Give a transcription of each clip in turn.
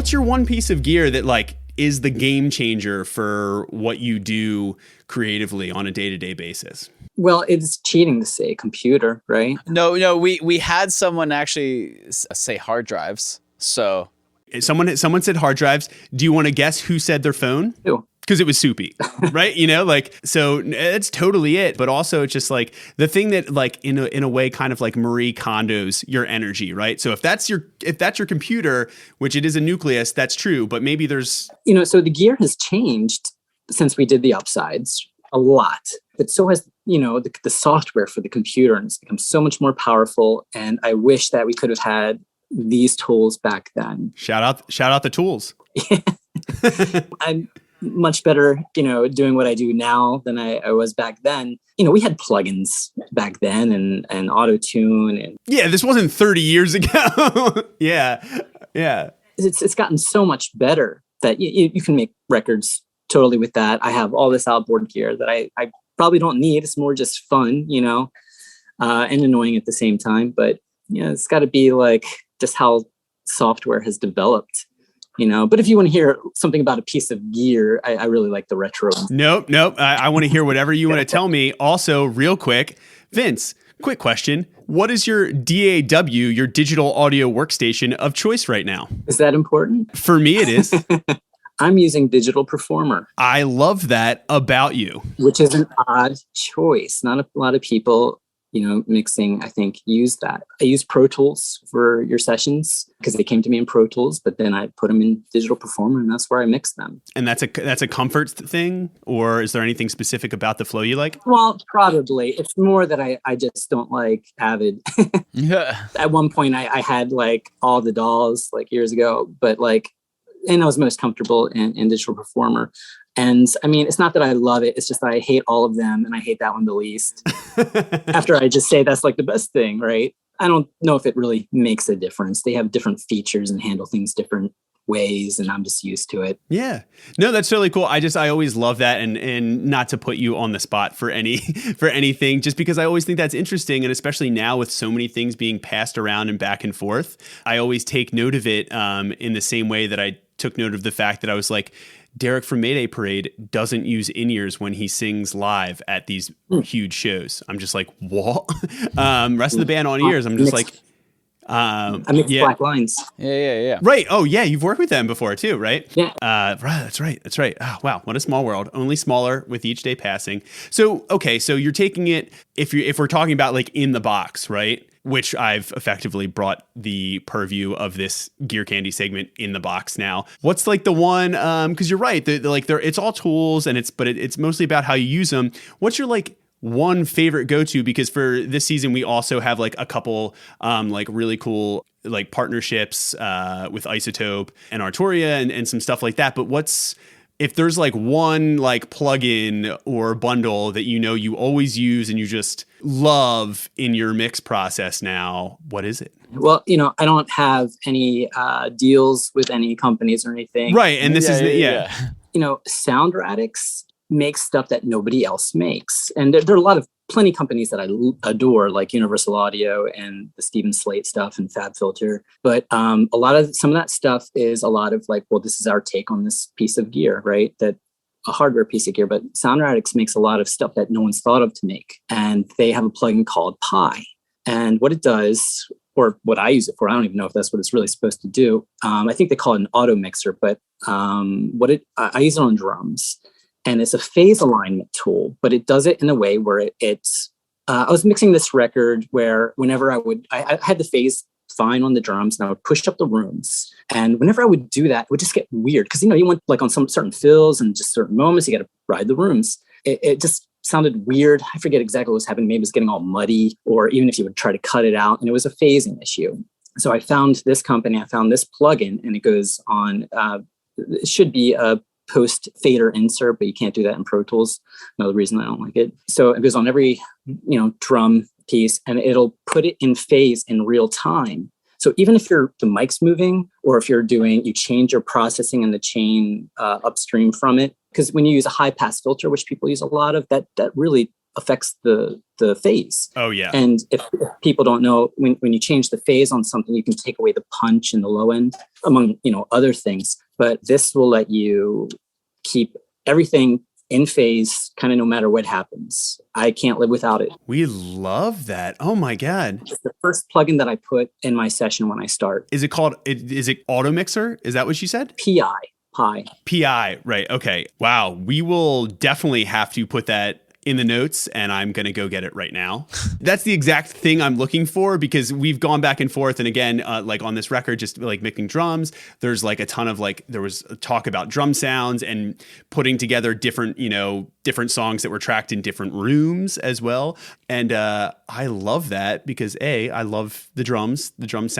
what's your one piece of gear that like is the game changer for what you do creatively on a day-to-day basis? Well, it's cheating to say computer, right? No, we had someone actually say hard drives. So someone said hard drives. Do you want to guess who said their phone? Who? Because it was Soupy, right? Like, so it's totally it. But also it's just like the thing that like in a way kind of like Marie Kondo's your energy, right? So if that's your computer, which it is a nucleus, that's true. But maybe there's, so the gear has changed since we did the upsides a lot, but so has, the software for the computer, and it's become so much more powerful. And I wish that we could have had these tools back then. Shout out the tools. I'm much better, doing what I do now than I was back then. We had plugins back then and auto-tune. And yeah, this wasn't 30 years ago. Yeah. It's gotten so much better that you can make records totally with that. I have all this outboard gear that I probably don't need. It's more just fun, and annoying at the same time. But it's got to be like just how software has developed. But if you want to hear something about a piece of gear, I really like the retro. Nope. I want to hear whatever you want to tell me. Also, real quick, Vince, quick question. What is your DAW, your digital audio workstation of choice right now? Is that important? For me, it is. I'm using Digital Performer. I love that about you. Which is an odd choice. Not a lot of people, mixing, I think, use that. I use Pro Tools for your sessions because they came to me in Pro Tools, but then I put them in Digital Performer, and that's where I mix them. And that's a comfort thing, or is there anything specific about the flow you like? Well, probably. It's more that I just don't like Avid. Yeah. At one point, I had like all the DAWs like years ago, but and I was most comfortable in Digital Performer. And I mean, it's not that I love it. It's just that I hate all of them, and I hate that one the least. After I just say that's like the best thing, right? I don't know if it really makes a difference. They have different features and handle things different ways, and I'm just used to it. Yeah. No, that's really cool. I always love that, and not to put you on the spot for anything, just because I always think that's interesting, and especially now with so many things being passed around and back and forth, I always take note of it in the same way that I took note of the fact that I was like, Derek from Mayday Parade doesn't use in-ears when he sings live at these huge shows. I'm just like, what? Rest of the band on ears. I'm just like, I mix Black Lines. Yeah. Right. Oh yeah. You've worked with them before too, right? Yeah. Right. That's right. Oh, wow. What a small world. Only smaller with each day passing. So, okay. So you're taking it, if we're talking about like in the box, right? Which I've effectively brought the purview of this Gear Candy segment in the box now. What's like the one, cause you're right. It's all tools and it's mostly about how you use them. What's your like one favorite go-to? Because for this season, we also have like a couple, like really cool, like partnerships, with Isotope and Arturia and some stuff like that. But if there's like one like plugin or bundle that you always use and you just love in your mix process now, what is it? Well, I don't have any deals with any companies or anything. Right. And this Sound Radix makes stuff that nobody else makes. And there are plenty companies that I adore, like Universal Audio and the Steven Slate stuff and Fab Filter. But some of that stuff is a lot of like, well, this is our take on this piece of gear, right? That a hardware piece of gear, but Sound Radix makes a lot of stuff that no one's thought of to make. And they have a plugin called Pi. And what it does, or what I use it for, I don't even know if that's what it's really supposed to do. I think they call it an auto mixer, but I use it on drums. And it's a phase alignment tool, but it does it in a way where I was mixing this record where whenever I had the phase fine on the drums and I would push up the rooms. And whenever I would do that, it would just get weird. Because, you want like on some certain fills and just certain moments, you got to ride the rooms. It just sounded weird. I forget exactly what was happening. Maybe it was getting all muddy, or even if you would try to cut it out, and it was a phasing issue. So I found this company, I found this plugin, and it goes on, it should be a post fader insert, but you can't do that in Pro Tools. Another reason I don't like it. So it goes on every, drum piece, and it'll put it in phase in real time. So even if the mic's moving, or if you change your processing in the chain upstream from it, because when you use a high pass filter, which people use a lot of, that really affects the phase. Oh yeah. And if people don't know, when you change the phase on something, you can take away the punch in the low end, among other things. But this will let you keep everything in phase, kind of no matter what happens. I can't live without it. We love that. Oh my God. It's the first plugin that I put in my session when I start. Is it Auto Mixer? Is that what you said? PI. Right. Okay. Wow. We will definitely have to put that in the notes, and I'm going to go get it right now. That's the exact thing I'm looking for, because we've gone back and forth. And again, like on this record, just like mixing drums, there's like a ton of there was a talk about drum sounds and putting together different songs that were tracked in different rooms as well. And I love that because I love the drums. The drums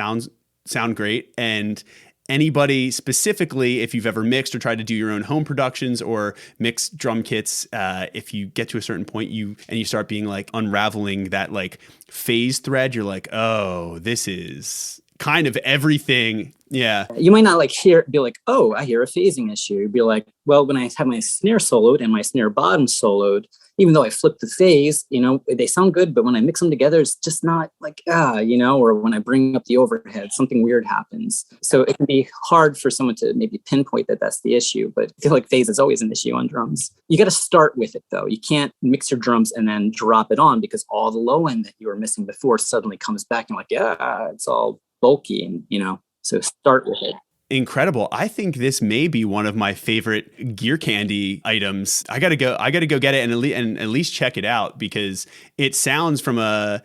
sound great. And anybody specifically, if you've ever mixed or tried to do your own home productions or mix drum kits, if you get to a certain point you start being like unraveling that like phase thread, you're like, oh, this is kind of everything. Yeah. You might not be like, oh, I hear a phasing issue. You'd be like, well, when I have my snare soloed and my snare bottom soloed, even though I flip the phase, they sound good, but when I mix them together, it's just not like, or when I bring up the overhead, something weird happens. So it can be hard for someone to maybe pinpoint that that's the issue, but I feel like phase is always an issue on drums. You got to start with it though. You can't mix your drums and then drop it on, because all the low end that you were missing before suddenly comes back and like, it's all bulky and, so start with it. Incredible. I think this may be one of my favorite gear candy items. I gotta go get it and at least check it out, because it sounds from a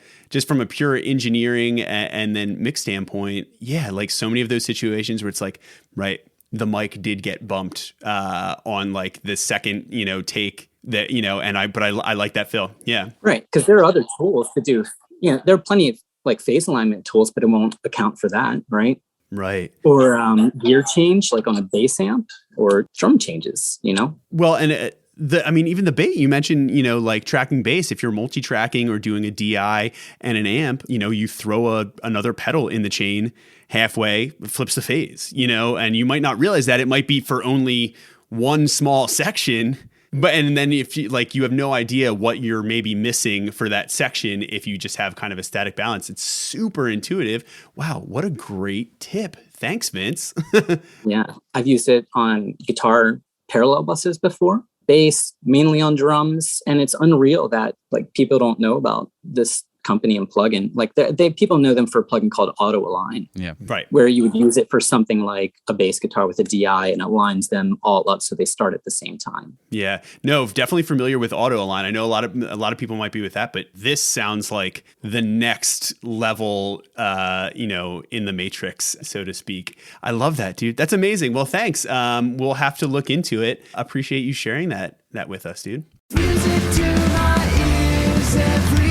pure engineering and then mix standpoint. Yeah. Like so many of those situations where it's like, right, the mic did get bumped on like the second, take that, but I like that fill. Yeah. Right. Cause there are other tools to do, there are plenty of like phase alignment tools, but it won't account for that. Right. Right. Or gear change, like on a bass amp, or drum changes, Well, and even the bass, you mentioned, like tracking bass, if you're multi-tracking or doing a DI and an amp, you throw another pedal in the chain halfway, flips the phase, and you might not realize that it might be for only one small section. And then if you have no idea what you're maybe missing for that section, if you just have kind of a static balance, it's super intuitive. Wow, what a great tip. Thanks, Vince. Yeah, I've used it on guitar parallel buses before, bass, mainly on drums. And it's unreal that like people don't know about this company and plugin. Like people know them for a plugin called Auto Align. Yeah. Right. Where you would use it for something like a bass guitar with a DI, and it lines them all up so they start at the same time. Yeah. No, definitely familiar with Auto Align. I know a lot of people might be with that, but this sounds like the next level in the matrix, so to speak. I love that, dude. That's amazing. Well, thanks. We'll have to look into it. Appreciate you sharing that with us, dude. Music to my ears every